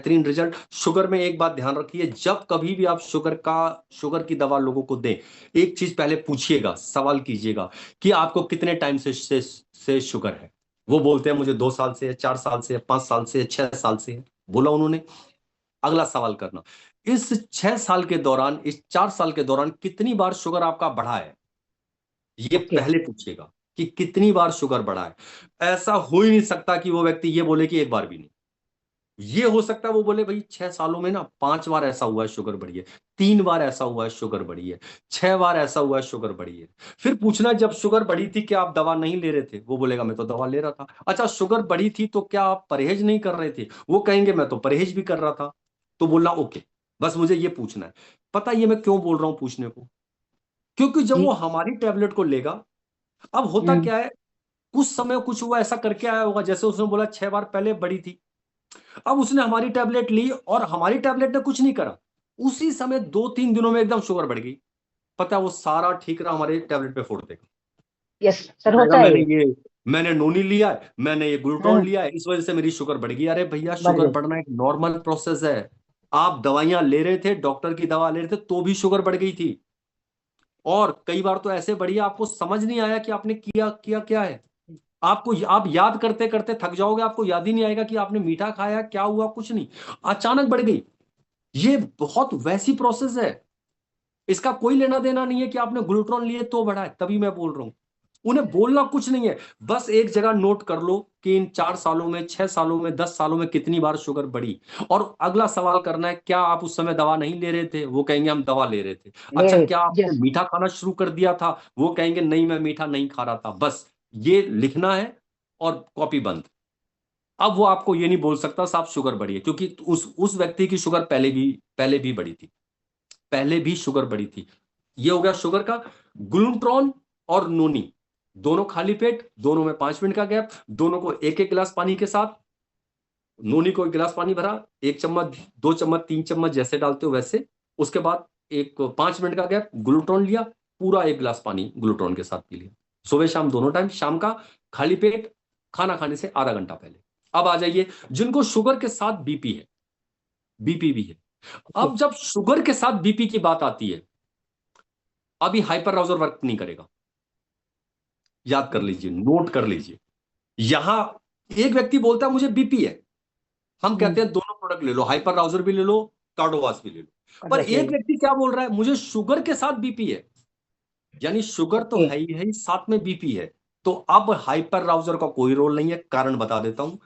बेहतरीन result. Sugar में एक बात ध्यान रखिए, जब कभी भी आप शुगर की दवा लोगों को दें, एक चीज पहले पूछिएगा, सवाल कीजिएगा कि आपको कितने टाइम से शुगर है। वो बोलते हैं मुझे 2 साल से है, 4 साल से है, 5 साल से है, 6 साल से है। बोला उन्होंने, अगला सवाल करना, इस 6 साल के दौरान, इस 4 साल के दौरान कितनी बार शुगर आपका बढ़ा है, ये ओके। पहले पूछेगा कि कितनी बार शुगर बढ़ा है। ऐसा हो ही नहीं सकता कि वो व्यक्ति ये बोले कि एक बार भी नहीं। ये हो सकता है वो बोले भाई 6 सालों में ना 5 बार ऐसा हुआ है शुगर बढ़ी है, 3 बार ऐसा हुआ है शुगर बढ़ी है, 6 बार ऐसा हुआ है शुगर बढ़ी है। फिर पूछना जब शुगर बढ़ी थी क्या आप दवा नहीं ले रहे थे, वो बोलेगा मैं तो दवा ले रहा था। अच्छा शुगर बढ़ी थी तो क्या आप परहेज नहीं कर रहे थे, वो कहेंगे मैं तो परहेज भी कर रहा था। तो बोलना ओके, बस मुझे ये पूछना है। पता ये मैं क्यों बोल रहा हूं पूछने को, क्योंकि जब वो जी। हमारी टैबलेट को लेगा, अब होता हम्म। क्या है, कुछ समय कुछ वो ऐसा करके आया होगा, जैसे उसने बोला 6 बार पहले बढ़ी थी, अब उसने हमारी टैबलेट ली और हमारी टैबलेट ने कुछ नहीं करा, उसी समय 2-3 दिनों में एकदम शुगर बढ़ गई। पता है वो सारा ठीक रहा हमारे टैबलेट पे फोड़ देगा। यस वो सर, कहेगा होता है ये। मैंने नोनी लिया है, मैंने ये ग्लूटोन हाँ, लिया है, इस वजह से मेरी शुगर बढ़ गई। अरे भैया बढ़ शुगर गई। बढ़ना एक नॉर्मल प्रोसेस है। आप दवाइयां ले रहे थे, डॉक्टर की दवा ले रहे थे, तो भी शुगर बढ़ गई थी। और कई बार तो ऐसे बढ़ी आपको समझ नहीं आया कि आपने किया किया क्या है। आप याद करते करते थक जाओगे, आपको याद ही नहीं आएगा कि आपने मीठा खाया, क्या हुआ, कुछ नहीं, अचानक बढ़ गई। ये बहुत वैसी प्रोसेस है, इसका कोई लेना देना नहीं है कि आपने ग्लूट्रॉन लिए तो बढ़ा है। तभी मैं बोल रहा हूं, उन्हें बोलना कुछ नहीं है, बस एक जगह नोट कर लो कि इन 4 सालों में, 6 सालों में, 10 सालों में कितनी बार शुगर बढ़ी। और अगला सवाल करना है क्या आप उस समय दवा नहीं ले रहे थे, वो कहेंगे हम दवा ले रहे थे। ले अच्छा रहे क्या थे, आपने यस। मीठा खाना शुरू कर दिया था, वो कहेंगे नहीं मैं मीठा नहीं खा रहा था। बस ये लिखना है और कॉपी बंद। अब वो आपको ये नहीं बोल सकता साहब शुगर बढ़ी है, क्योंकि उस व्यक्ति की शुगर पहले भी बढ़ी थी, पहले भी शुगर बढ़ी थी। ये हो गया शुगर का। ग्लूट्रॉन और नोनी दोनों खाली पेट, दोनों में 5 मिनट का गैप, दोनों को एक एक गिलास पानी के साथ। नोनी को एक गिलास पानी भरा, 1 चम्मच, 2 चम्मच, 3 चम्मच जैसे डालते हो वैसे। उसके बाद एक 5 मिनट का गैप, ग्लूट्रॉन लिया, पूरा एक गिलास पानी ग्लूट्रॉन के साथ पी लिया। सुबह शाम दोनों टाइम, शाम का खाली पेट, खाना खाने से आधा घंटा पहले। अब आ जाइए जिनको शुगर के साथ बीपी है, बीपी भी है। ओके। अब जब शुगर के साथ बीपी की बात आती है, अभी हाइपर राउजर वर्क नहीं करेगा। याद कर लीजिए, नोट कर लीजिए। यहां एक व्यक्ति बोलता है मुझे बीपी है, हम हम्म। कहते हैं दोनों प्रोडक्ट ले लो, हाइपर राउजर भी ले लो, कार्डोवास भी ले लो। पर कटवा ले एक लो। व्यक्ति क्या बोल रहा है, मुझे शुगर के साथ बीपी है। यानी शुगर तो ओके। है ही, साथ में बीपी है। तो अब हाइपर राउजर का कोई रोल नहीं है, कारण बता देता हूं।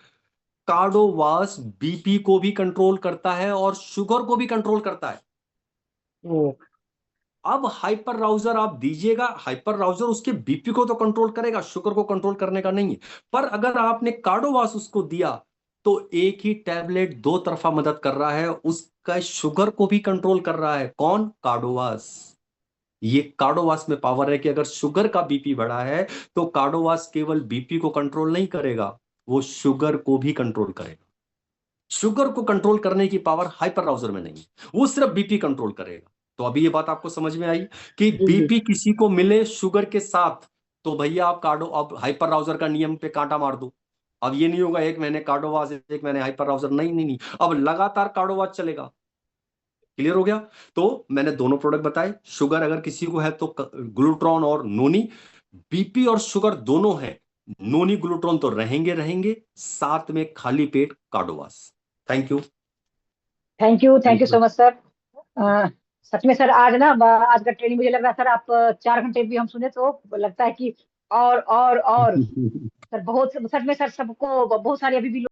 कार्डोवास बीपी को भी कंट्रोल करता है और शुगर को भी कंट्रोल करता है। ओ। अब हाइपर राउजर आप दीजिएगा, हाइपर राउजर उसके बीपी को तो कंट्रोल करेगा, शुगर को कंट्रोल करने का नहीं है। पर अगर आपने कार्डोवास उसको दिया, तो एक ही टैबलेट दो तरफा मदद कर रहा है, उसका शुगर को भी कंट्रोल कर रहा है। कौन? कार्डोवास। ये कार्डोवास में पावर है कि अगर शुगर का बीपी बढ़ा है, तो कार्डोवास केवल बीपी को कंट्रोल नहीं करेगा, वो शुगर को भी कंट्रोल करेगा। शुगर को कंट्रोल करने की पावर हाइपर राउजर में नहीं है, वो सिर्फ बीपी कंट्रोल करेगा। तो अभी ये बात आपको समझ में आई कि जी जी। बीपी किसी को मिले शुगर के साथ, तो भैया आप कार्डो, अब हाइपर राउजर का नियम पे कांटा मार दो। अब ये नहीं होगा एक महीने कार्डोवास, एक महीने हाइपर राउजर, नहीं नहीं नहीं, अब लगातार कार्डोवास चलेगा। क्लियर हो गया? तो मैंने दोनों प्रोडक्ट बताए, शुगर अगर किसी को है तो ग्लूट्रॉन और नोनी। बीपी और शुगर दोनों है, नोनी ग्लूट्रॉन तो रहेंगे रहेंगे, साथ में खाली पेट कार्डोवास। Thank you. Thank thank you you. So much sir. सच में सर, आज ना आज का ट्रेनिंग मुझे लग रहा है सर, आप 4 घंटे भी हम सुने तो लगता है कि और सर बहुत सच में सर, सबको बहुत सारे अभी भी